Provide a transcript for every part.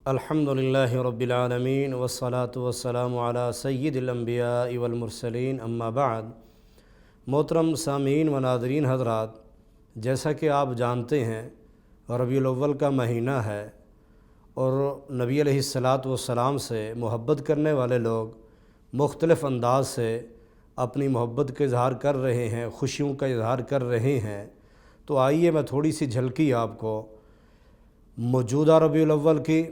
الحمد للہ رب العالمین والصلاة والسلام علی سید الانبیاء والمرسلین اما بعد۔ محترم سامعین و ناظرین حضرات، جیسا کہ آپ جانتے ہیں ربیع الاول کا مہینہ ہے اور نبی علیہ الصلاۃ والسلام سے محبت کرنے والے لوگ مختلف انداز سے اپنی محبت کا اظہار کر رہے ہیں، خوشیوں کا اظہار کر رہے ہیں۔ تو آئیے میں تھوڑی سی جھلکی آپ کو موجودہ ربیع الاول کی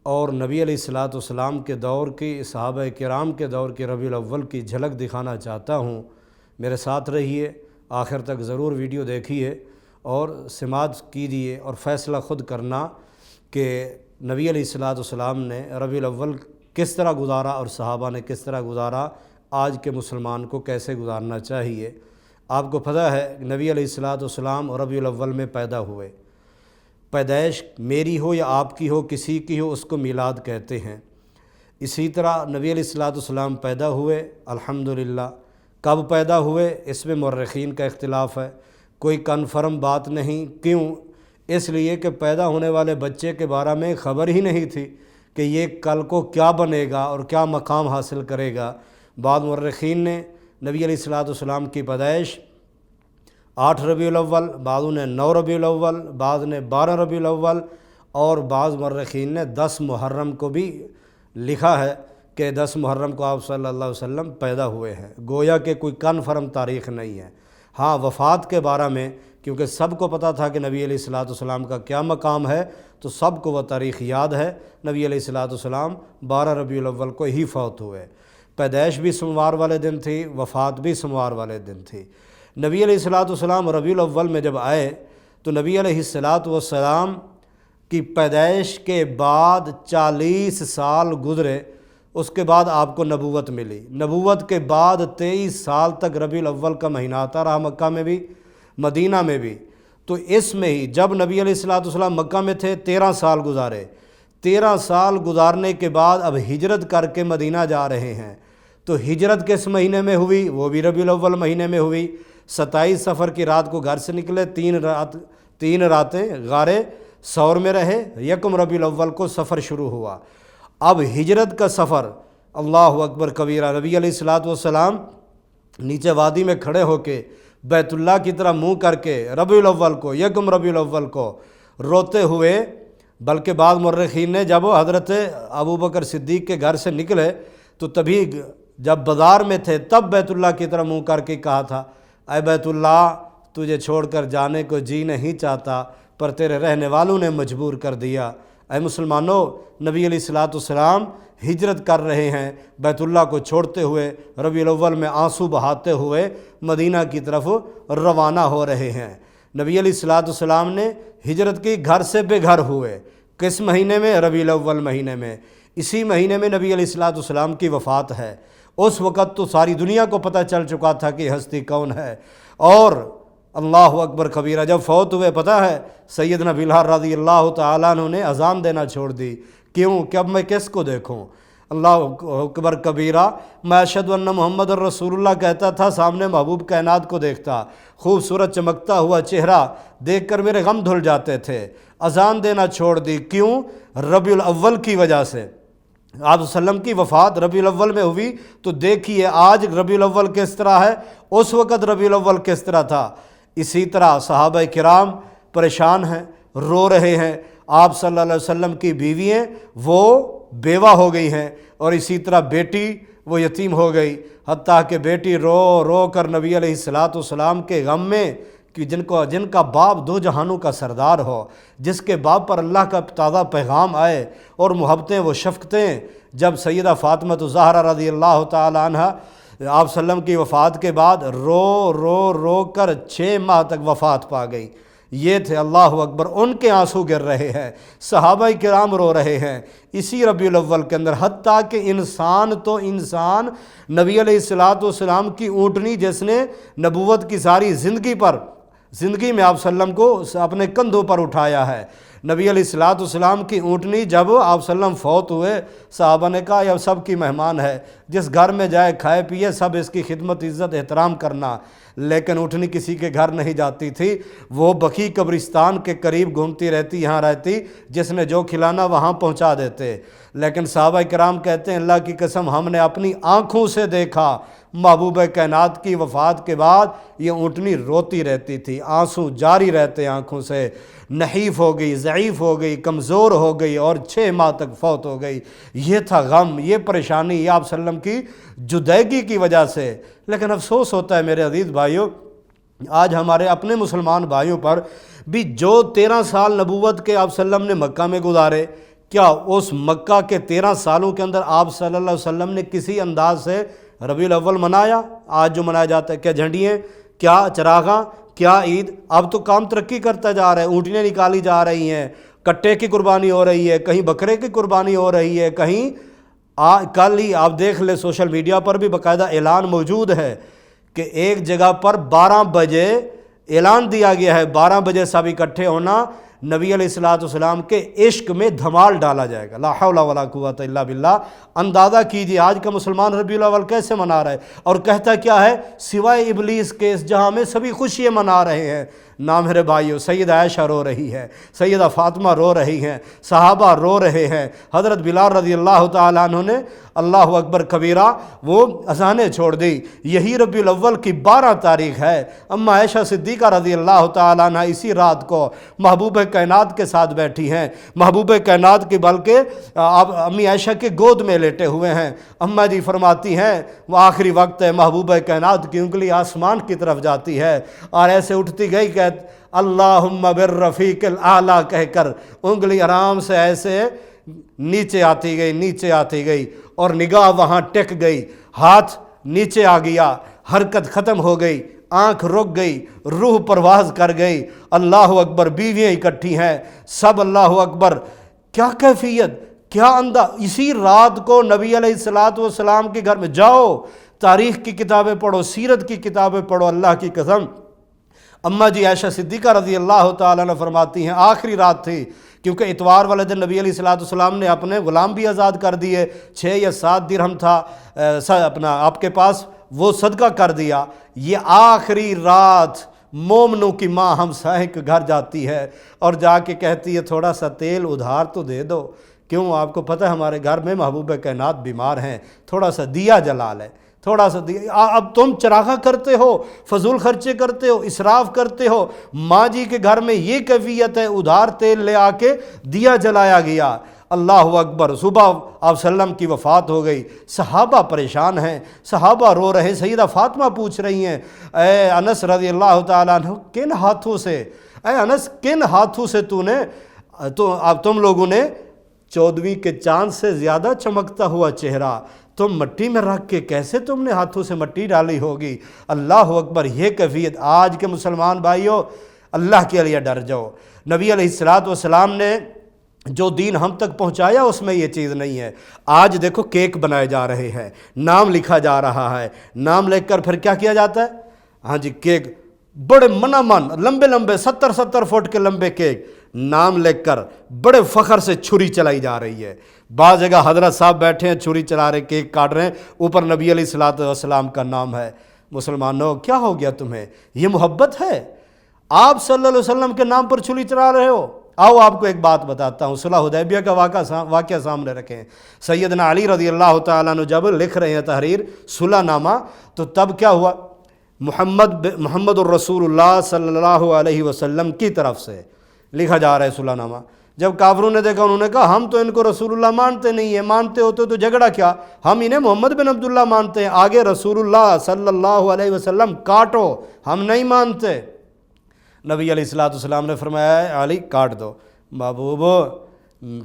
اور نبی علیہ الصلاۃ والسلام کے دور کی، صحابہ کرام کے دور کی ربیع الاول کی جھلک دکھانا چاہتا ہوں۔ میرے ساتھ رہیے، آخر تک ضرور ویڈیو دیکھیے اور سماعت کیجیے اور فیصلہ خود کرنا کہ نبی علیہ الصلاۃ والسلام نے ربیع الاول کس طرح گزارا اور صحابہ نے کس طرح گزارا، آج کے مسلمان کو کیسے گزارنا چاہیے۔ آپ کو پتہ ہے نبی علیہ الصلاۃ والسلام ربیع الاول میں پیدا ہوئے۔ پیدائش میری ہو یا آپ کی ہو، کسی کی ہو، اس کو میلاد کہتے ہیں۔ اسی طرح نبی علیہ الصلاۃ والسلام پیدا ہوئے، الحمدللہ۔ کب پیدا ہوئے اس میں مورخین کا اختلاف ہے، کوئی کنفرم بات نہیں۔ کیوں؟ اس لیے کہ پیدا ہونے والے بچے کے بارے میں خبر ہی نہیں تھی کہ یہ کل کو کیا بنے گا اور کیا مقام حاصل کرے گا۔ بعض مورخین نے نبی علیہ الصلاۃ والسلام کی پیدائش 8 ربیع الاول، بعضوں نے 9 ربیع الاول، بعض نے 12 ربیع الاول اور بعض مورخین نے 10 محرم کو بھی لکھا ہے کہ 10 محرم کو آپ صلی اللہ علیہ وسلم پیدا ہوئے ہیں۔ گویا کہ کوئی کنفرم تاریخ نہیں ہے۔ ہاں، وفات کے بارے میں کیونکہ سب کو پتہ تھا کہ نبی علیہ الصلاۃ والسلام کا کیا مقام ہے، تو سب کو وہ تاریخ یاد ہے۔ نبی علیہ الصلاۃ والسلام 12 ربیع الاول کو ہی فوت ہوئے۔ پیدائش بھی سوموار والے دن تھی، وفات بھی سوموار والے دن تھی۔ نبی علیہ الصلاۃ والسلام ربیع الاول میں جب آئے تو نبی علیہ الصلاۃ والسلام کی پیدائش کے بعد 40 سال گزرے، اس کے بعد آپ کو نبوت ملی۔ نبوت کے بعد 23 سال تک ربیع الاول کا مہینہ آتا رہا، مکہ میں بھی مدینہ میں بھی۔ تو اس میں ہی جب نبی علیہ الصلاۃ والسلام مکہ میں تھے 13 سال گزارے۔ 13 سال گزارنے کے بعد اب ہجرت کر کے مدینہ جا رہے ہیں۔ تو ہجرت کس مہینے میں ہوئی؟ وہ بھی ربیع الاول مہینے میں ہوئی۔ 27 صفر کی رات کو گھر سے نکلے، 3 راتیں غار ثور میں رہے، 1 ربیع الاول کو سفر شروع ہوا۔ اب ہجرت کا سفر، اللہ اکبر کبیرہ، نبی علیہ الصلاۃ والسلام نیچے وادی میں کھڑے ہو کے بیت اللہ کی طرح منہ کر کے ربیع الاول کو، 1 ربیع الاول کو روتے ہوئے، بلکہ بعض مورخین نے جب وہ حضرت ابوبکر صدیق کے گھر سے نکلے تو تبھی جب بازار میں تھے تب بیت اللہ کی طرح منہ کر کے کہا تھا، اے بیت اللہ، تجھے چھوڑ کر جانے کو جی نہیں چاہتا، پر تیرے رہنے والوں نے مجبور کر دیا۔ اے مسلمانوں، نبی علیہ الصلاۃ والسلام ہجرت کر رہے ہیں، بیت اللہ کو چھوڑتے ہوئے، ربیع الاول میں آنسو بہاتے ہوئے مدینہ کی طرف روانہ ہو رہے ہیں۔ نبی علیہ الصلاۃ والسلام نے ہجرت کی، گھر سے بے گھر ہوئے۔ کس مہینے میں؟ ربیع الاول مہینے میں۔ اسی مہینے میں نبی علیہ الصلاۃ والسلام کی وفات ہے۔ اس وقت تو ساری دنیا کو پتہ چل چکا تھا کہ ہستی کون ہے۔ اور اللہ اکبر کبیرہ، جب فوت ہوئے پتہ ہے سیدنا بلال رضی اللہ تعالیٰ عنہ نے اذان دینا چھوڑ دی۔ کیوں کہ اب میں کس کو دیکھوں؟ اللہ اکبر کبیرہ، میں اشہد ان محمد الرسول اللہ کہتا تھا، سامنے محبوب کائنات کو دیکھتا، خوبصورت چمکتا ہوا چہرہ دیکھ کر میرے غم دھل جاتے تھے۔ اذان دینا چھوڑ دی، کیوں؟ ربیع الاول کی وجہ سے۔ آپ وسلم کی وفات ربیع الاول میں ہوئی، تو دیکھیے آج ربیع الاول کس طرح ہے، اس وقت ربیع الاول کس طرح تھا۔ اسی طرح صحابہ کرام پریشان ہیں، رو رہے ہیں۔ آپ صلی اللہ علیہ وسلم کی بیوییں وہ بیوہ ہو گئی ہیں، اور اسی طرح بیٹی وہ یتیم ہو گئی، حتیٰ کہ بیٹی رو رو کر نبی علیہ الصلاۃ والسلام کے غم میں، کہ جن کا باپ 2 جہانوں کا سردار ہو، جس کے باپ پر اللہ کا تازہ پیغام آئے اور محبتیں و شفقتیں، جب سیدہ فاطمہ الزہرا رضی اللہ تعالی عنہ آپ صلی اللہ علیہ وسلم کی وفات کے بعد رو رو رو کر 6 ماہ تک وفات پا گئی۔ یہ تھے، اللہ اکبر، ان کے آنسو گر رہے ہیں، صحابہ کرام رو رہے ہیں اسی ربیع الاول کے اندر۔ حتیٰ کہ انسان تو انسان، نبی علیہ الصلاۃ والسلام کی اونٹنی جس نے نبوت کی ساری زندگی میں آپ صلی اللہ علیہ وسلم کو اپنے کندھوں پر اٹھایا ہے، نبی علیہ الصلاۃ والسلام کی اونٹنی جب آپ صلی اللہ علیہ وسلم فوت ہوئے، صحابہ نے کہا یہ سب کی مہمان ہے، جس گھر میں جائے کھائے پیے سب اس کی خدمت عزت احترام کرنا، لیکن اٹھنی کسی کے گھر نہیں جاتی تھی، وہ بقیع قبرستان کے قریب گھومتی رہتی، یہاں رہتی، جس نے جو کھلانا وہاں پہنچا دیتے۔ لیکن صحابہ کرام کہتے ہیں اللہ کی قسم ہم نے اپنی آنکھوں سے دیکھا محبوب کائنات کی وفات کے بعد یہ اونٹنی روتی رہتی تھی، آنسو جاری رہتے آنکھوں سے، نحیف ہو گئی، ضعیف ہو گئی، کمزور ہو گئی اور 6 ماہ تک فوت ہو گئی۔ یہ تھا غم، یہ پریشانی، یہ آپ صلی اللہ علیہ وسلم کی جدیگی کی وجہ سے۔ لیکن افسوس ہوتا ہے میرے عزیز بھائیوں، آج ہمارے اپنے مسلمان بھائیوں پر بھی جو 13 سال نبوت کے آپ صلی اللہ علیہ وسلم نے مکہ میں گزارے، کیا اس مکہ کے 13 سالوں کے اندر آپ صلی اللہ علیہ وسلم نے کسی انداز سے ربیع الاول منایا؟ آج جو منایا جاتا ہے، کیا جھنڈیاں، کیا چراغاں، کیا عید؟ اب تو کام ترقی کرتا جا رہا ہے، اونٹنیاں نکالی جا رہی ہیں، کٹے کی قربانی ہو رہی ہے، کہیں بکرے کی قربانی ہو رہی ہے، کہیں کل ہی آپ دیکھ لیں سوشل میڈیا پر بھی باقاعدہ اعلان موجود ہے کہ ایک جگہ پر 12 بجے اعلان دیا گیا ہے 12 بجے سب اکٹھے ہونا، نبی علیہ الصلوۃ والسلام کے عشق میں دھمال ڈالا جائے گا۔ لا حول ولا قوت الا باللہ۔ اندازہ کیجئے آج کا مسلمان ربیع الاول کیسے منا رہا ہے، اور کہتا کیا ہے، سوائے ابلیس کے اس جہاں میں سبھی خوشیاں منا رہے ہیں۔ نہ میرے بھائیو، سیدہ عائشہ رو رہی ہے، سیدہ فاطمہ رو رہی ہیں، صحابہ رو رہے ہیں، حضرت بلال رضی اللہ تعالیٰ عنہ نے اللہ اکبر کبیرہ وہ اذانیں چھوڑ دی۔ یہی ربیع الاول کی 12 تاریخ ہے۔ اما عائشہ صدیقہ رضی اللہ تعالیٰ عنہ اسی رات کو محبوب کائنات کے ساتھ بیٹھی ہیں، محبوب کائنات کی بلکہ امی عائشہ کے گود میں لیٹے ہوئے ہیں۔ اماں جی فرماتی ہیں وہ آخری وقت ہے، محبوب کائنات کی انگلی آسمان کی طرف جاتی ہے اور ایسے اٹھتی گئی کہ اللہم بالرفیق الاعلیٰ کہہ کر انگلی آرام سے ایسے نیچے آتی گئی، نیچے آتی گئی، اور نگاہ وہاں ٹک گئی، ہاتھ نیچے آ گیا، حرکت ختم ہو گئی، آنکھ رک گئی، روح پرواز کر گئی۔ اللہ اکبر، بیویاں اکٹھی ہیں، سب اللہ اکبر۔ کیا کیفیت، کیا انداز! اسی رات کو نبی علیہ الصلوۃ والسلام کے گھر میں جاؤ، تاریخ کی کتابیں پڑھو، سیرت کی کتابیں پڑھو، اللہ کی قسم اماں جی عائشہ صدیقہ رضی اللہ تعالیٰ عنہ فرماتی ہیں آخری رات تھی، کیونکہ اتوار والے دن نبی علیہ الصلوۃ والسلام نے اپنے غلام بھی آزاد کر دیے، 6 یا 7 درہم تھا اپنا آپ کے پاس، وہ صدقہ کر دیا۔ یہ آخری رات مومنوں کی ماں ہمسائے کے گھر جاتی ہے اور جا کے کہتی ہے تھوڑا سا تیل ادھار تو دے دو، کیوں؟ آپ کو پتہ ہے ہمارے گھر میں محبوب کائنات بیمار ہیں، تھوڑا سا دیا جلا لے، تھوڑا سا دیا۔ اب تم چراغاں کرتے ہو، فضول خرچے کرتے ہو، اسراف کرتے ہو۔ ماں جی کے گھر میں یہ کیفیت ہے، ادھار تیل لے آ کے دیا جلایا گیا۔ اللہ اکبر، صبح آپ صلی اللہ علیہ وسلم کی وفات ہو گئی، صحابہ پریشان ہیں، صحابہ رو رہے ہیں، سیدہ فاطمہ پوچھ رہی ہیں اے انس رضی اللہ تعالیٰ عنہ کن ہاتھوں سے، اے انس کن ہاتھوں سے اب تم لوگوں نے 14ویں کے چاند سے زیادہ چمکتا ہوا چہرہ تم مٹی میں رکھ کے کیسے تم نے ہاتھوں سے مٹی ڈالی ہوگی؟ اللہ اکبر، یہ کیفیت! آج کے مسلمان بھائیوں اللہ کے لیے ڈر جاؤ۔ نبی علیہ الصلوۃ والسلام نے جو دین ہم تک پہنچایا اس میں یہ چیز نہیں ہے۔ آج دیکھو کیک بنائے جا رہے ہیں، نام لکھا جا رہا ہے، نام لکھ کر پھر کیا کیا جاتا ہے؟ ہاں جی، کیک بڑے من لمبے لمبے 70 فٹ کے لمبے کیک، نام لکھ کر بڑے فخر سے چھری چلائی جا رہی ہے۔ بعض جگہ حضرت صاحب بیٹھے ہیں، چھری چلا رہے، کیک کاٹ رہے ہیں، اوپر نبی علیہ الصلوۃ والسلام کا نام ہے۔ مسلمانوں کیا ہو گیا تمہیں؟ یہ محبت ہے؟ آپ صلی اللہ علیہ وسلم کے نام پر چھری چلا رہے ہو؟ آؤ آپ کو ایک بات بتاتا ہوں، صلح حدیبیہ کا واقعہ سامنے رکھیں۔ سیدنا علی رضی اللہ تعالیٰ عنہ جب لکھ رہے ہیں تحریر صلح نامہ، تو تب کیا ہوا؟ محمد الرسول اللہ صلی اللہ علیہ وسلم کی طرف سے لکھا جا رہا ہے صلح نامہ۔ جب کافروں نے دیکھا، انہوں نے کہا ہم تو ان کو رسول اللہ مانتے نہیں ہیں، مانتے ہوتے تو جھگڑا کیا، ہم انہیں محمد بن عبداللہ مانتے ہیں، آگے رسول اللہ صلی اللہ علیہ وسلم کاٹو، ہم نہیں مانتے۔ نبی علیہ الصلوۃ والسلام نے فرمایا علی کاٹ دو۔ محبوب،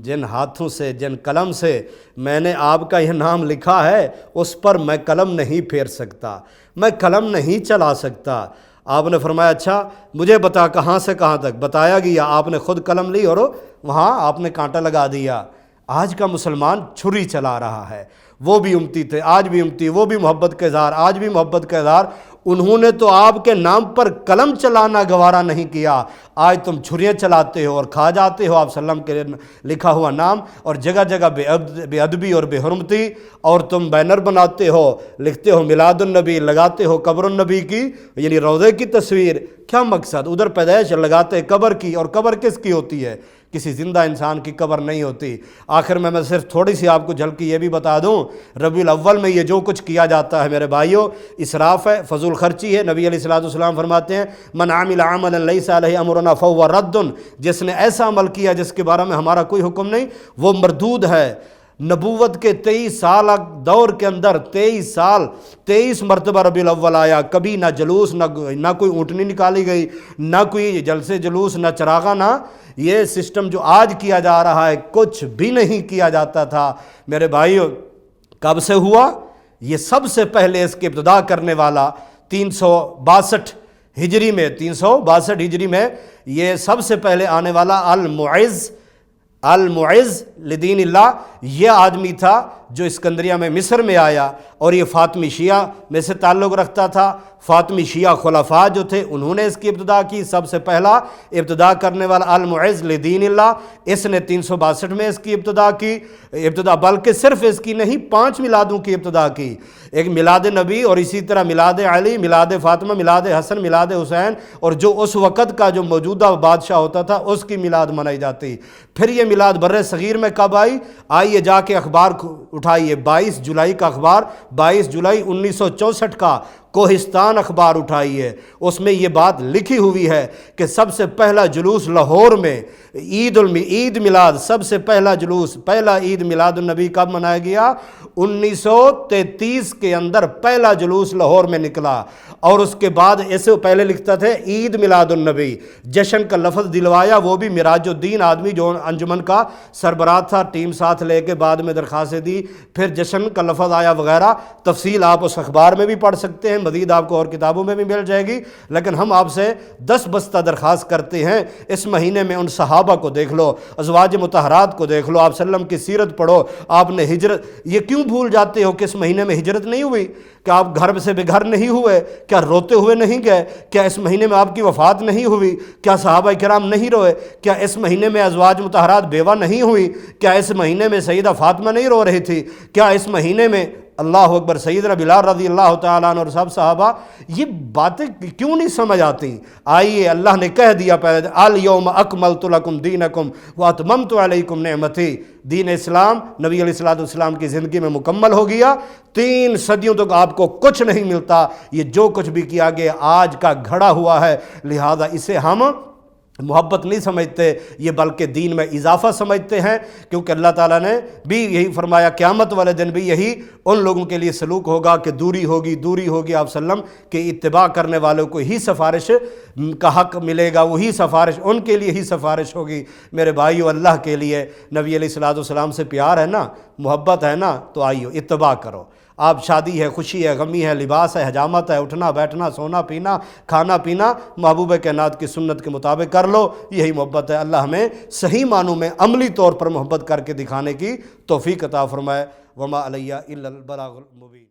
جن ہاتھوں سے، جن قلم سے میں نے آپ کا یہ نام لکھا ہے، اس پر میں قلم نہیں پھیر سکتا، میں قلم نہیں چلا سکتا۔ آپ نے فرمایا اچھا مجھے بتا کہاں سے کہاں تک؟ بتایا گیا، آپ نے خود قلم لی اور وہاں آپ نے کانٹا لگا دیا۔ آج کا مسلمان چھری چلا رہا ہے، وہ بھی امتی تھے، آج بھی امتی، وہ بھی محبت کا اظہار، آج بھی محبت کا اظہار۔ انہوں نے تو آپ کے نام پر قلم چلانا گوارا نہیں کیا، آج تم چھریاں چلاتے ہو اور کھا جاتے ہو آپ صلی اللہ علیہ وسلم کے لکھا ہوا نام، اور جگہ جگہ بے ادبی اور بے حرمتی، اور تم بینر بناتے ہو، لکھتے ہو میلاد النبی، لگاتے ہو قبر النبی کی یعنی روضے کی تصویر، کیا مقصد؟ ادھر پیدائش لگاتے قبر کی، اور قبر کس کی ہوتی ہے؟ کسی زندہ انسان کی قبر نہیں ہوتی۔ آخر میں صرف تھوڑی سی آپ کو جھلکی یہ بھی بتا دوں، ربیع الاول میں یہ جو کچھ کیا جاتا ہے میرے بھائیوں، اسراف ہے، فضول خرچی ہے۔ نبی علیہ السلام فرماتے ہیں من عمل عملا لیس علیہ امرنا فہو رد، جس نے ایسا عمل کیا جس کے بارے میں ہمارا کوئی حکم نہیں، وہ مردود ہے۔ نبوت کے 23 سال دور کے اندر 23 سال 23 مرتبہ ربیع الاول آیا، کبھی نہ جلوس، نہ کوئی اونٹنی نکالی گئی، نہ کوئی جلسے جلوس، نہ چراغاں، نہ یہ سسٹم جو آج کیا جا رہا ہے، کچھ بھی نہیں کیا جاتا تھا میرے بھائیوں۔ کب سے ہوا؟ یہ سب سے پہلے اس کی ابتدا کرنے والا 362 ہجری میں 362 ہجری میں یہ سب سے پہلے آنے والا المعز لدین اللہ یہ آدمی تھا جو اسکندریہ میں مصر میں آیا، اور یہ فاطمی شیعہ میں سے تعلق رکھتا تھا۔ فاطمی شیعہ خلفاء جو تھے انہوں نے اس کی ابتدا کی، سب سے پہلا ابتدا کرنے والا المعز لدین اللہ، اس نے 362 میں اس کی ابتدا کی، بلکہ صرف اس کی نہیں 5 میلادوں کی ابتدا کی، ایک میلاد نبی، اور اسی طرح میلاد علی، میلاد فاطمہ، میلاد حسن، میلاد حسین، اور جو اس وقت کا جو موجودہ بادشاہ ہوتا تھا اس کی میلاد منائی جاتی۔ پھر یہ میلاد بر صغیر میں کب آئی؟ آئیے جا کے اخبار اٹھائیے، 22 جولائی کا اخبار، 22 جولائی 1964 کا کوہستان اخبار اٹھائیے، اس میں یہ بات لکھی ہوئی ہے کہ سب سے پہلا جلوس لاہور میں عید میلاد، سب سے پہلا جلوس، پہلا عید میلاد النبی کب منایا گیا؟ 1933 کے اندر پہلا جلوس لاہور میں نکلا، اور اس کے بعد اسے پہلے لکھتا تھا عید میلاد النبی، جشن کا لفظ دلوایا، وہ بھی مراج الدین آدمی جو انجمن کا سربراہ تھا، ٹیم ساتھ لے کے بعد میں درخواستیں دی، پھر جشن کا لفظ آیا وغیرہ، تفصیل آپ اس اخبار میں بھی پڑھ سکتے ہیں، مزید آپ کو اور کتابوں میں بھی مل جائے گی، لیکن ہم آپ سے 10 بستہ درخواست کرتے ہیں، اس مہینے میں ان صحابہ کو دیکھ لو، ازواج مطہرات کو دیکھ لو، آپ صلی اللہ علیہ وسلم کی سیرت پڑھو، آپ نے ہجرت، یہ کیوں بھول جاتے ہو کہ اس مہینے میں ہجرت نہیں ہوئی؟ کیا آپ گھر سے بے گھر نہیں ہوئے؟ کیا روتے ہوئے نہیں گئے؟ کیا اس مہینے میں آپ کی وفات نہیں ہوئی؟ کیا صحابہ کرام نہیں روئے؟ کیا اس مہینے میں ازواج مطہرات بیوہ نہیں ہوئی؟ کیا اس مہینے میں سیدہ فاطمہ نہیں رو رہی تھی؟ کیا اس مہینے میں اللہ اکبر سیدنا بلال رضی اللہ تعالیٰ عنہ اور سب صحابہ؟ یہ باتیں کیوں نہیں سمجھ آتی؟ آئیے، اللہ نے کہہ دیا پہلے الیوم اکملت لکم دینکم واتممت علیکم نعمتی، دین اسلام نبی علیہ السلام کی زندگی میں مکمل ہو گیا، 3 صدیوں تک آپ کو کچھ نہیں ملتا، یہ جو کچھ بھی کیا گیا آج کا گھڑا ہوا ہے، لہذا اسے ہم محبت نہیں سمجھتے، یہ بلکہ دین میں اضافہ سمجھتے ہیں، کیونکہ اللہ تعالیٰ نے بھی یہی فرمایا، قیامت والے دن بھی یہی ان لوگوں کے لیے سلوک ہوگا کہ دوری ہوگی آپ صلی اللہ علیہ وسلم کہ اتباع کرنے والوں کو ہی سفارش کا حق ملے گا، وہی سفارش ان کے لیے ہی سفارش ہوگی۔ میرے بھائیو، اللہ کے لیے نبی علیہ السلام سے پیار ہے نا، محبت ہے نا، تو آئیو اتباع کرو۔ آپ شادی ہے، خوشی ہے، غمی ہے، لباس ہے، حجامت ہے، اٹھنا بیٹھنا، سونا پینا، کھانا پینا محبوب کائنات کی سنت کے مطابق کر لو، یہی محبت ہے۔ اللہ ہمیں صحیح معنوں میں عملی طور پر محبت کر کے دکھانے کی توفیق عطا فرمائے۔ وما علیہ الا البلاغ المبین۔